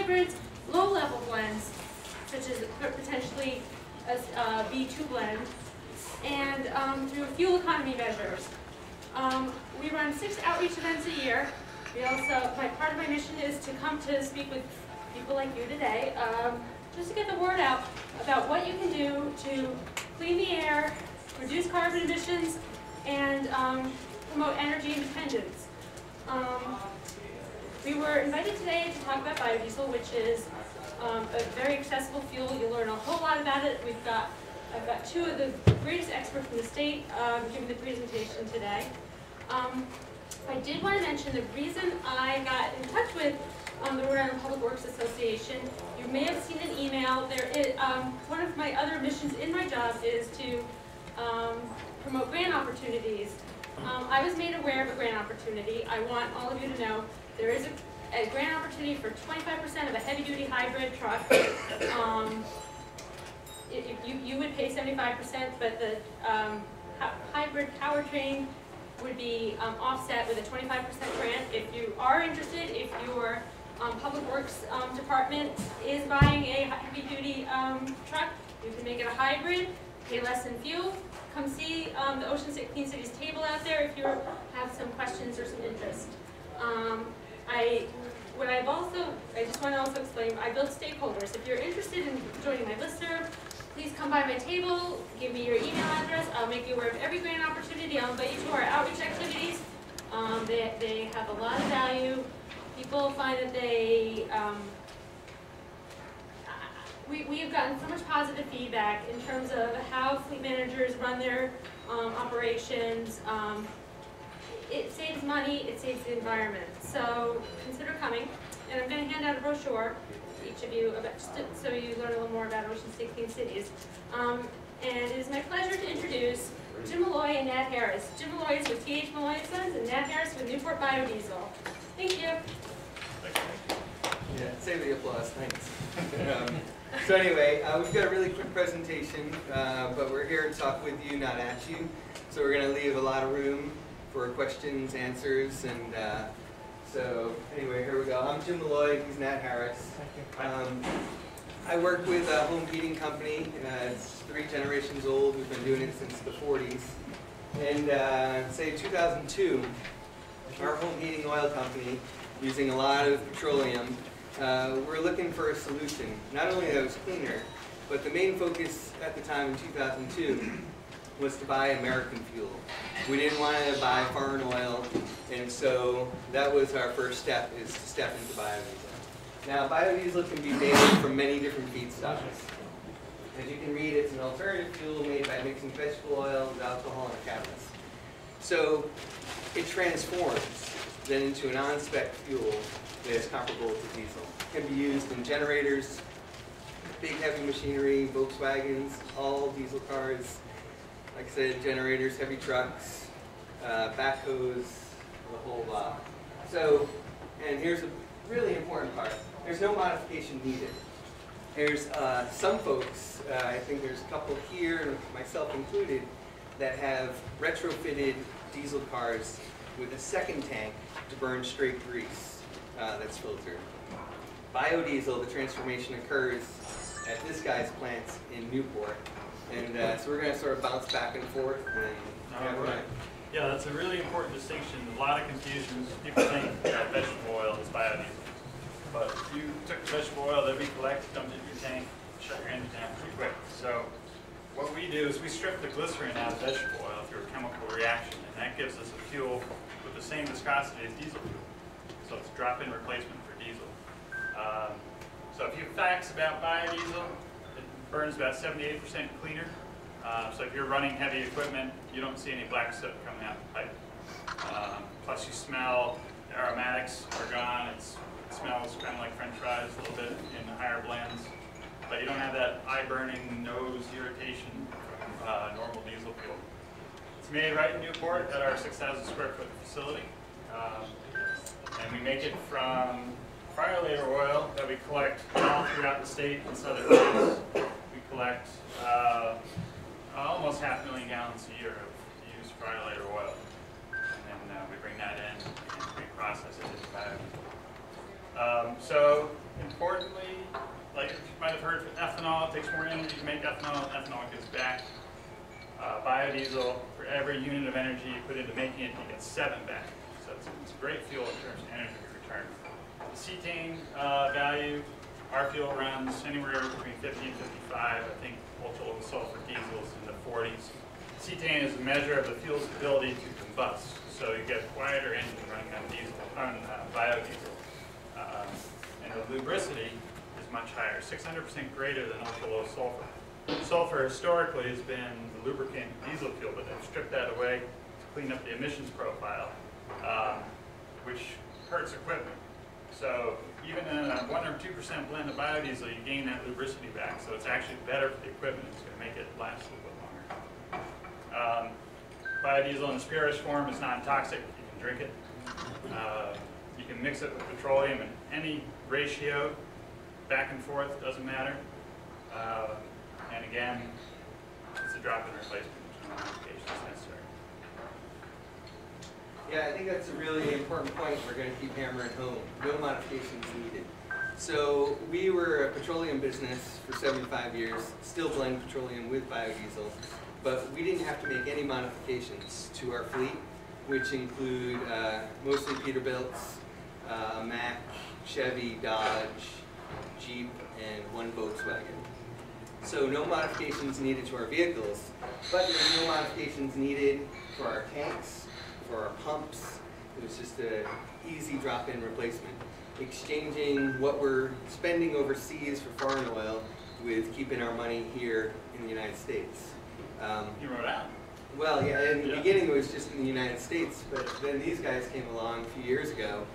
hybrids, low-level blends, such as potentially a B2 blend, and through fuel economy measures. We run 6 outreach events a year. We also, part of my mission is to come to speak with people like you today, just to get the word out about what you can do to clean the air, reduce carbon emissions, and promote energy independence. We were invited today to talk about biodiesel, which is a very accessible fuel. You'll learn a whole lot about it. I've got 2 of the greatest experts in the state giving the presentation today. I did want to mention the reason I got in touch with the Rhode Island Public Works Association. You may have seen an email. There is, one of my other missions in my job is to promote grant opportunities. I was made aware of a grant opportunity. I want all of you to know there is a grant opportunity for 25% of a heavy-duty hybrid truck. You would pay 75%, but the hybrid powertrain would be offset with a 25% grant. If you are interested, if your Public Works Department is buying a heavy-duty truck, you can make it a hybrid, pay less in fuel. Come see the Ocean State Clean Cities table out there if you have some questions or some interest. I just want to also explain, I build stakeholders. If you're interested in joining my listserv, please come by my table, give me your email address. I'll make you aware of every grant opportunity. I'll invite you to our outreach activities. They have a lot of value. People find that we have gotten so much positive feedback in terms of how fleet managers run their operations. It saves money, it saves the environment. So consider coming. And I'm going to hand out a brochure to each of you so you learn a little more about Ocean State Clean Cities. And it is my pleasure to introduce Jim Malloy and Nat Harris. Jim Malloy is with T.H. Malloy & Sons and Nat Harris with Newport Biodiesel. Thank you. Yeah, save the applause, thanks. So anyway, we've got a really quick presentation, but we're here to talk with you, not at you. So we're going to leave a lot of room for questions, answers, and so anyway, here we go. I'm Jim Malloy, he's Nat Harris. I work with a home heating company. It's 3 generations old. We've been doing it since the 40s. And say 2002, our home heating oil company, using a lot of petroleum, we're looking for a solution. Not only that was cleaner, but the main focus at the time in 2002 was to buy American fuel. We didn't want to buy foreign oil, and so that was our first step, is to step into biodiesel. Now, biodiesel can be made from many different feedstocks. As you can read, it's an alternative fuel made by mixing vegetable oil with alcohol and a catalyst. So it transforms then into an on-spec fuel that is comparable to diesel. It can be used in generators, big heavy machinery, Volkswagens, all diesel cars, like I said, generators, heavy trucks, backhoes, the whole lot. So, and here's a really important part. There's no modification needed. There's some folks, I think there's a couple here, myself included, that have retrofitted diesel cars with a second tank to burn straight grease that's filtered. Biodiesel, the transformation occurs at this guy's plants in Newport. And so we're going to sort of bounce back and forth. And right. Yeah, that's a really important distinction. A lot of confusion. People think that vegetable oil is biodiesel. But if you took the vegetable oil that we collect, dumped it in your tank, shut your engine down pretty quick. So what we do is we strip the glycerin out of vegetable oil through a chemical reaction, and that gives us a fuel with the same viscosity as diesel fuel. So it's a drop-in replacement for diesel. So a few facts about biodiesel. It burns about 78% cleaner. So if you're running heavy equipment, you don't see any black soot coming out the pipe. Plus you smell, the aromatics are gone. It smells kind of like French fries a little bit in the higher blends. But you don't have that eye-burning nose irritation from normal diesel fuel. It's made right in Newport at our 6,000 square foot facility. And we make it from fryer later oil that we collect all throughout the state in southern Mass. We collect almost 500,000 gallons a year of used fryer later oil. And then we bring that in and we process it into biodiesel. So important ethanol, it takes more energy to make ethanol. Ethanol gives back. Biodiesel, for every unit of energy you put into making it, you get 7 back. So it's a great fuel in terms of energy return. The cetane value, our fuel runs anywhere between 50 and 55. I think ultra-low sulfur diesels in the 40s. Cetane is a measure of the fuel's ability to combust. So you get a quieter engine running on biodiesel. And the lubricity is much higher, 600% greater than ultra-low sulfur. Sulfur historically has been the lubricant diesel fuel, but they've stripped that away to clean up the emissions profile, which hurts equipment. So even in a 1 or 2% blend of biodiesel, you gain that lubricity back. So it's actually better for the equipment. It's going to make it last a little bit longer. Biodiesel in the spurious form is non-toxic. You can drink it. You can mix it with petroleum in any ratio, back and forth, doesn't matter. And again, it's a drop-in replacement. There's no modifications necessary. Yeah, I think that's a really important point we're going to keep hammering home. No modifications needed. So we were a petroleum business for 75 years, still blend petroleum with biodiesel, but we didn't have to make any modifications to our fleet, which include mostly Peterbilts, Mack, Chevy, Dodge, Jeep, and 1 Volkswagen. So no modifications needed to our vehicles, but there's no modifications needed for our tanks, for our pumps. It was just an easy drop-in replacement. Exchanging what we're spending overseas for foreign oil with keeping our money here in the United States. In Rhode Island? Well, yeah, in the beginning it was just in the United States, but then these guys came along a few years ago,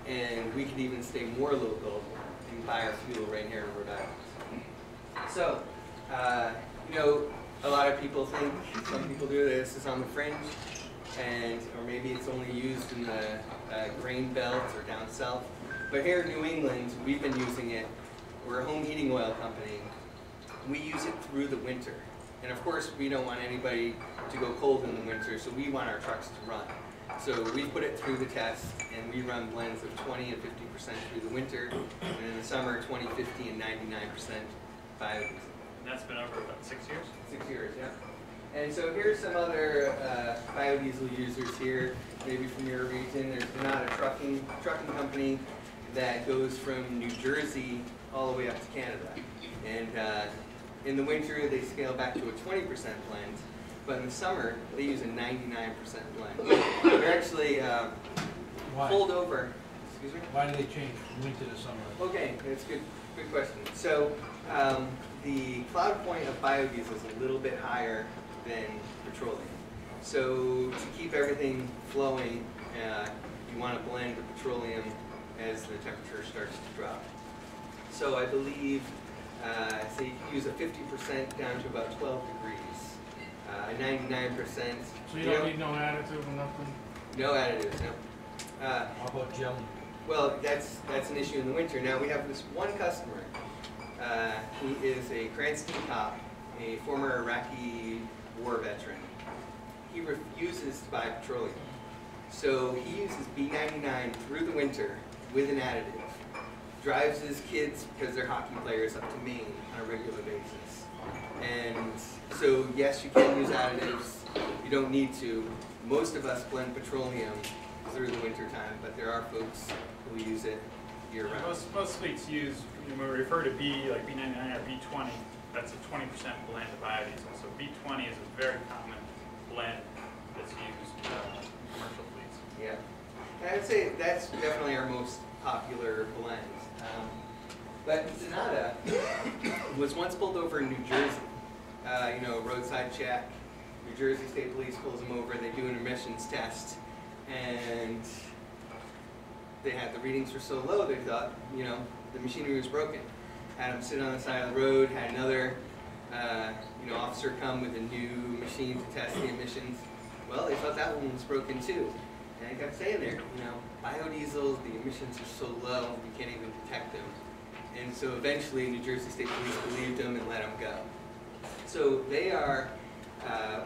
and we could even stay more local and buy our fuel right here in Rhode Island. So, you know, a lot of people think, some people do this is on the fringe, or maybe it's only used in the grain belt or down south. But here in New England, we've been using it. We're a home heating oil company. We use it through the winter. And of course, we don't want anybody to go cold in the winter, so we want our trucks to run. So we put it through the test, and we run blends of 20 and 50% through the winter, and in the summer, 20, 50, and 99% biodiesel. And that's been over about 6 years? 6 years, yeah. And so here's some other biodiesel users here, maybe from your region. There's not a trucking company that goes from New Jersey all the way up to Canada. And in the winter, they scale back to a 20% blend, but in the summer, they use a 99% blend. They're actually pulled over. Excuse me? Why do they change from winter to summer? Okay, that's a good question. So the cloud point of biodiesel is a little bit higher than petroleum. So to keep everything flowing, you want to blend the petroleum as the temperature starts to drop. So I believe, so you can use a 50% down to about 12 degrees, 99%. So you don't need no additive or nothing? No additives, no. How about jelly? Well, that's an issue in the winter. Now we have this one customer. He is a Cranston cop, a former Iraqi war veteran. He refuses to buy petroleum. So he uses B99 through the winter with an additive. Drives his kids, because they're hockey players, up to Maine on a regular basis. And so yes, you can use additives. You don't need to. Most of us blend petroleum through the winter time, but there are folks who use it year-round. Most fleets use, when we refer to B, like B99 or B20, that's a 20% blend of biodiesel. So B20 is a very common blend that's used in commercial fleets. Yeah. And I would say that's definitely our most popular blend. But Sonata was once pulled over in New Jersey. You know, roadside check. New Jersey State Police pulls them over. They do an emissions test. And the readings were so low, they thought, you know, the machinery was broken. Had them sit on the side of the road, had another officer come with a new machine to test the emissions. Well, they thought that one was broken too. And I kept saying there, you know, biodiesel, the emissions are so low, we can't even detect them. And so eventually New Jersey State Police believed them and let them go. So they are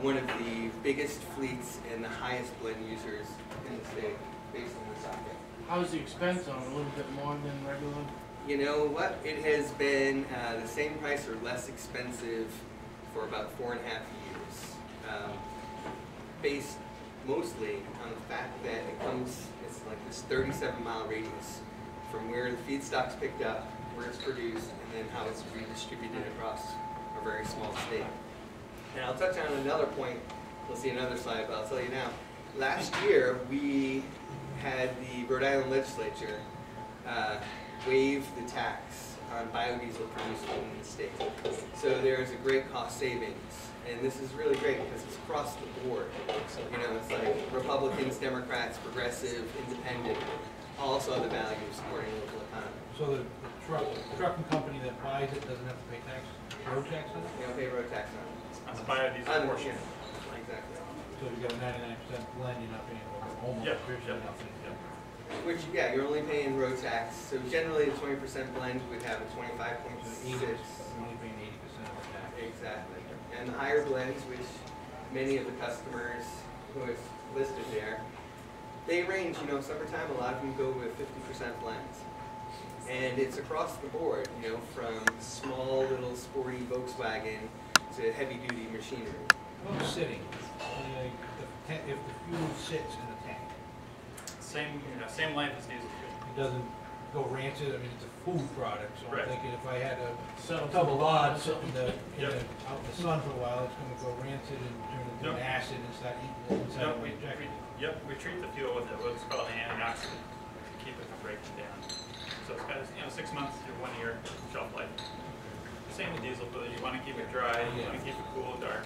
one of the biggest fleets and the highest blend users in the state, based on the socket. How's the expense on it? A little bit more than regular? You know what? It has been the same price or less expensive for about 4.5 years, based mostly on the fact that it's like this 37-mile radius from where the feedstock's picked up, where it's produced, and then how it's redistributed across a very small state. And I'll touch on another point. We'll see another slide, but I'll tell you now. Last year, we had the Rhode Island legislature waive the tax on biodiesel produced in the state. So there's a great cost savings. And this is really great because it's across the board. You know, it's like Republicans, Democrats, progressive, independent, all saw the value of supporting local economy. So the trucking company that buys it doesn't have to pay tax, road tax on it? You don't pay road tax on it. On the biodiesel portion. Exactly. So if you got a 99% blend, you're not paying, or almost, Yep, virtually yep, nothing. yep. Which, yeah, you're only paying road tax. So generally, a 20% blend would have a 25.6. You're only paying 80% of the tax. Exactly. And the higher blends, which many of the customers who have listed there, they range, you know, summertime, a lot of them go with 50% blends. And it's across the board, you know, from small little sporty Volkswagen to heavy-duty machinery. Well, sitting, if the fuel sits in the tank, Same life as diesel fuel. it doesn't go rancid. I mean, it's a food product, so Right. I'm thinking if I had a So double odd sitting Yep. out in the sun for a while, it's gonna go rancid and turn into an Yep. acid and start eating it inside No, of the we injector. treat the fuel with what's called an antioxidant to keep it from breaking down. So it's got, 6 months to 1 year shelf life. Same with diesel, but you want to keep it dry, you want to keep it cool, dark.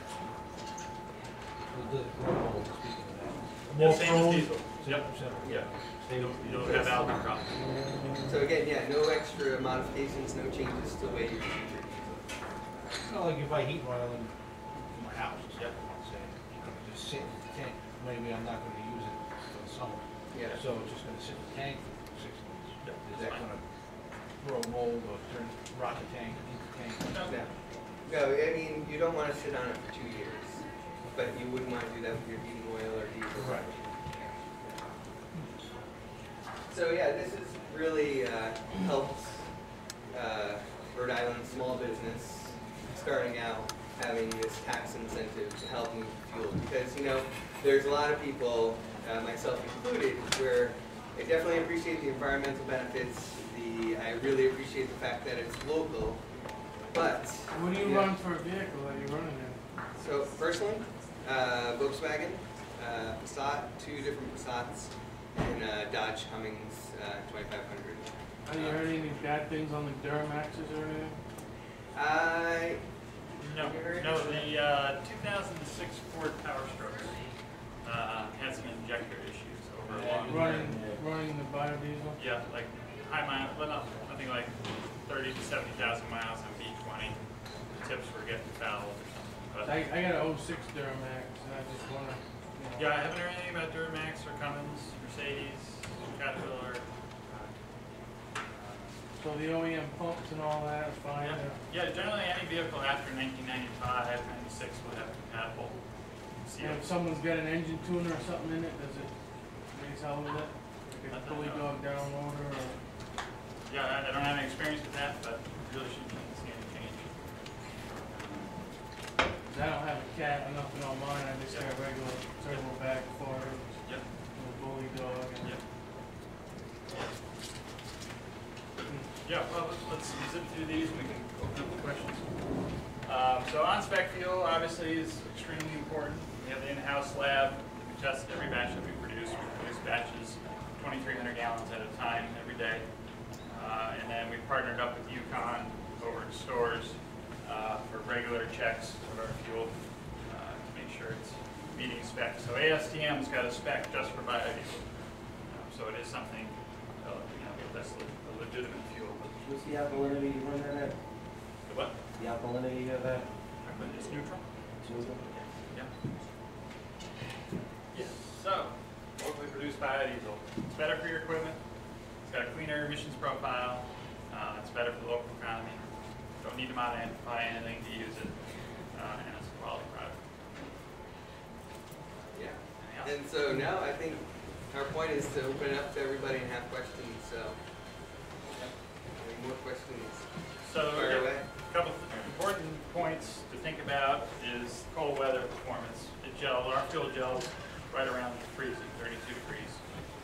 So does it grow old, speaking of that? Yeah, More same prone, as diesel. Yep. 6%. Yeah. You don't have algae problems. So again, yeah, no extra modifications, no changes to the way you treat your diesel. It's not like if I heat oil in my house, Yep. say, you know, just sit in the tank, maybe I'm not gonna use it for the summer. Yeah. So it's just gonna sit in the tank for 6 months. Yep, Is that's that fine. gonna grow mold or rot the tank, eat the tank? No. No, I mean, you don't want to sit on it for 2 years, but you wouldn't want to do that with your heating oil or diesel. Right. So yeah, this has really helped Rhode Island small business starting out having this tax incentive to help move fuel, because you know there's a lot of people, myself included, where I definitely appreciate the environmental benefits. I really appreciate the fact that it's local, but what do you yeah. run for a vehicle that you're running in? So personally, Volkswagen, Passat, 2 different Passats, and Dodge Cummins 2500. Have you heard any bad things on the Duramaxes or anything? No, the 2006 Ford Power Strokes had some injector issues over a long Running the biodiesel? Yeah, like high miles, well, nothing like 30 to 70,000 miles on B20. The tips were getting fouled or something. But I got an 06 Duramax and I just wanna, yeah, I haven't heard anything about Duramax or Cummins, Mercedes, Caterpillar. So the OEM pumps and all that is fine? Yeah, generally any vehicle after 1995, 96 will have compatible And if seals. someone's got an engine tuner or something in it, does it raise hell with it? Like a Not that I fully know. dog down loader or? Yeah, I don't have any experience with that, but really shouldn't see any change. 'Cause I don't have a cat or nothing on mine, I just got a regular turbo back Ford, Yep, with a bully dog and. yep. Yeah, well, let's zip through these and we can open up the questions. So on-spec fuel obviously is extremely important. We have the in-house lab. We test every batch that we produce. We produce batches 2,300 gallons at a time every day. And then we partnered up with Yukon over at stores for regular checks of our fuel to make sure it's meeting specs. So ASTM's got a spec just for biodiesel. So it is something, that's a legitimate fuel. What's the alkalinity you run that at? The what? The alkalinity of that? It's neutral. Neutral? Yeah. Yes. So, locally produced biodiesel. It's better for your equipment. It's got a cleaner emissions profile. It's better for the local economy. Don't need to modify anything to use it. And it's a quality product. Yeah. Anything else? And so now I think our point is to open it up to everybody and have questions. So, more questions? So, Fire away. a couple of important points to think about is cold weather performance. Our fuel gels right around freezing, 32 degrees.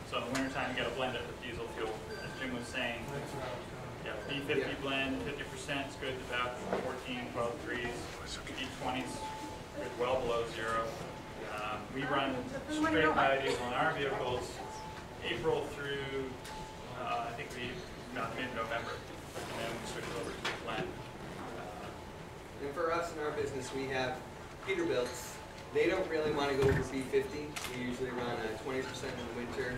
So in the wintertime, you got to blend it with diesel fuel. As Jim was saying, That's where I was going. yeah, B50 blend, 50% is good about 14, 12 degrees. E20's good well below zero. We run straight biodiesel in our vehicles April through, I think about mid-November. And then we switch over to the blend. And for us in our business, we have Peterbilt's. They don't really want to go over B50. We usually run 20% in the winter,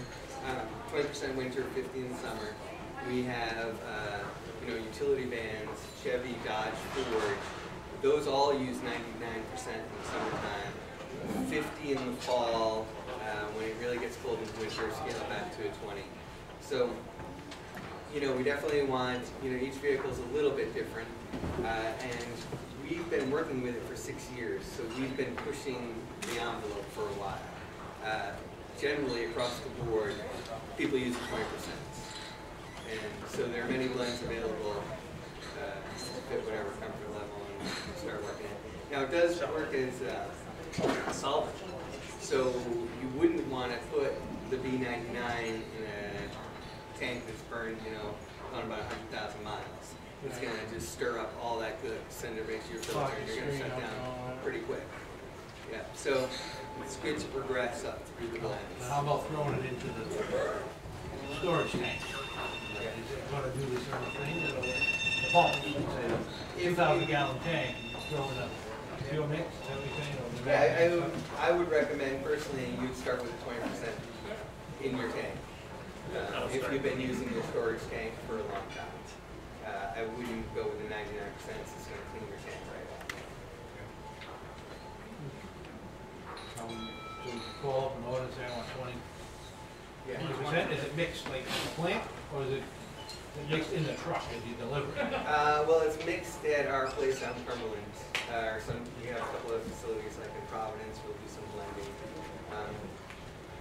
20% winter, 50 in the summer. We have, utility vans, Chevy, Dodge, Ford. Those all use 99% in the summertime, 50 in the fall. When it really gets cold in the winter, scale it back to a 20. So, we definitely want, each vehicle is a little bit different, and we've been working with it for 6 years, so we've been pushing the envelope for a while. Generally, across the board, people use 20%. And so there are many blends available to fit whatever comfort level and start working it. Now, it does work as a solvent, so you wouldn't want to put the B99 in a tank that's burned, on about 100,000 miles. It's going to just stir up all that good, send it right to your filter, and you're going to shut down pretty quick. Yeah, so it's good to progress up through the blends. Now, how about throwing it into the storage tank? Is it going to do the sort of thing? The pump, say, 2,000 gallon tank, throw in a fuel mix, everything? Or Yeah, I would recommend personally you'd start with 20% in your tank. If you've been using your storage tank for a long time. I wouldn't go with the 99%, it's going to clean your tank right off. So you call up and order and say, I want 20%? Is it mixed like in the plant, or is it mixed in the truck as you deliver it? Well, it's mixed at our place out in Cumberland. We have a couple of facilities like in Providence, we'll do some blending.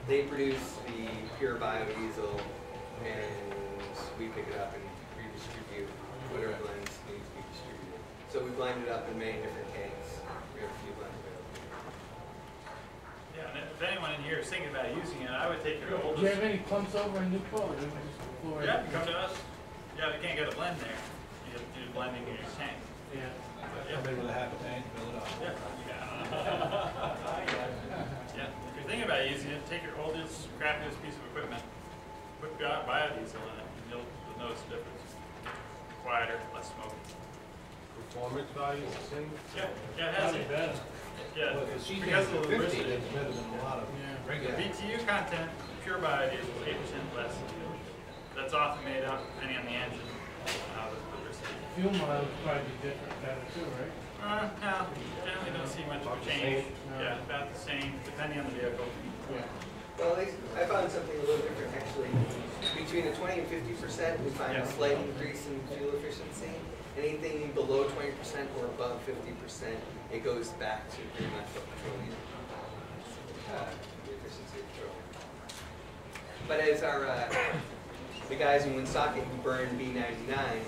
They produce the pure biodiesel, and we pick it up and redistribute whatever blends need to be distributed. So we blend it up in many different tanks. We have a few blends available. Yeah, and if anyone in here is thinking about using it, I would take your oldest. Do you have any pumps over in Newport? Or just Florida? Yeah, come to us. Yeah, you can't get a blend there. You have to do blending in your tank. Yeah. Somebody with a half a tank, fill it up. Yeah. Yeah. If you're thinking about using it, take your oldest, crappiest piece of equipment, put biodiesel in it, and you'll notice the difference. Quieter, less smoke. Performance value is the same? Yeah, yeah, it has Probably it. better. Yeah, But if she because takes of the 50, lubricity. that's better than a lot of Yeah. regular. BTU content, pure biodiesel, 8% less. That's often made up, depending on the engine, with lubricity. Fuel mileage would probably be different, better too, right? No, generally don't see much of a change. Yeah, about the same, depending on the vehicle. Yeah. Well, I found something a little different actually. Between the 20 and 50%, we find a slight increase in fuel efficiency. Anything below 20% or above 50%, it goes back to pretty much what petroleum, the efficiency of petroleum. But as the guys in Woonsocket who burn B99,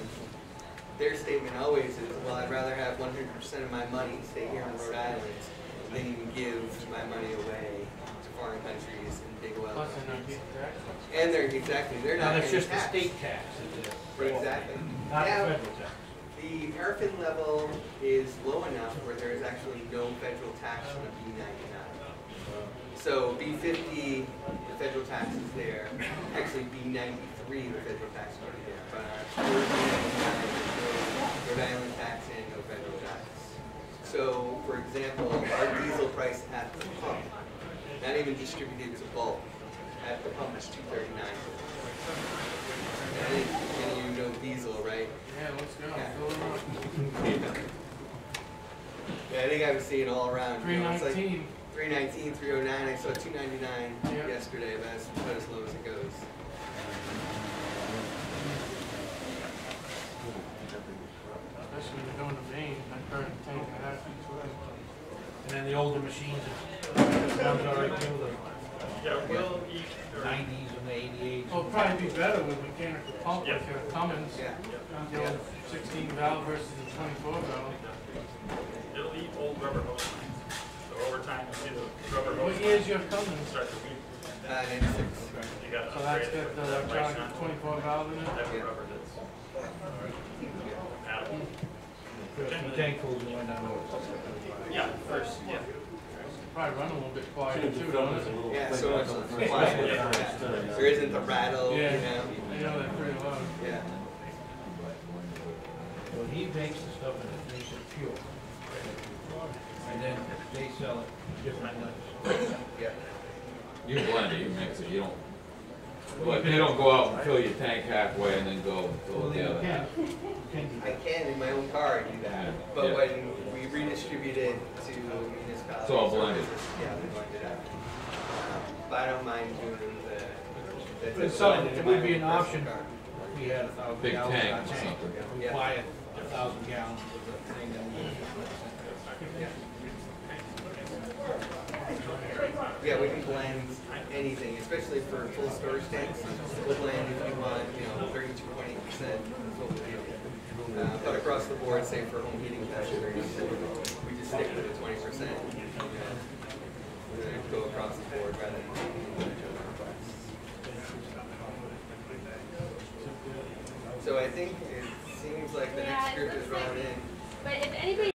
their statement always is, well, I'd rather have 100% of my money stay here in Rhode Island than give my money away to foreign countries and big oil Plus they're not companies. getting taxed. And they're Now, not that's paying just the tax. state tax. Exactly. Not the Now, federal tax. the paraffin level is low enough where there is actually no federal tax on a B99. So B50, the federal tax is there. Actually, B93, the federal tax is already there. But our B99, Rhode Island tax and no federal tax. So, for example, our diesel price at the pump, not even distributed to bulk, at the pump is $2.39. And you know diesel, right? Yeah, let's go. Yeah. Fill it up. Yeah, I think I was seeing all around. You know, it's like 319. 319, 309. I saw 299 Yep. yesterday, but that's about as low as it goes. Especially when you're going to Maine, I burn a tank and a half each way. And then the older machines, the ones are right too, Yeah, we'll eat, the 90s and the 88. It'll probably be better with mechanical pump, like Yeah. a Cummins. Yeah. You know, 16 valve versus a 24 valve. It'll eat old rubber hose lines. So over time, you see the rubber hose What year's lines your Cummins? start to weep. 96. You got to So that's upgrade it got with the that right electronic shot. 24 valve in it? That rubber that's compatible. Be thankful you went down there. Yeah, first, yeah. Probably run a little bit quieter too, don't it? Yeah, so much quiet. Yeah. There isn't the rattle, Yeah, you know? I know they're pretty loud. Yeah. Well, he makes the stuff and it makes it pure. And then they sell it different ways. Yeah. You blend it, you mix it, you don't, but you don't go out and fill your tank halfway and then go fill Well, it you the other half. can. I can in my own car do that, but Yeah. when we redistribute it to municipalities. It's all blended. Yeah, we blend it out. But I don't mind doing the But so, blend it in would my be an own personal option car. if we had 1,000 Big gallons. tank in our or something. We Yeah. buy it 1,000 gallons of the thing that we. Yeah, we can blend anything, especially for full storage tanks. We'll blend if you want, 32.8%, that's what we do. But across the board, say for home heating temperatures, we just stick with the 20%. We're gonna go across the board rather than individual requests. So I think it seems like the next Yeah, it group is looks like- rolling in. But if anybody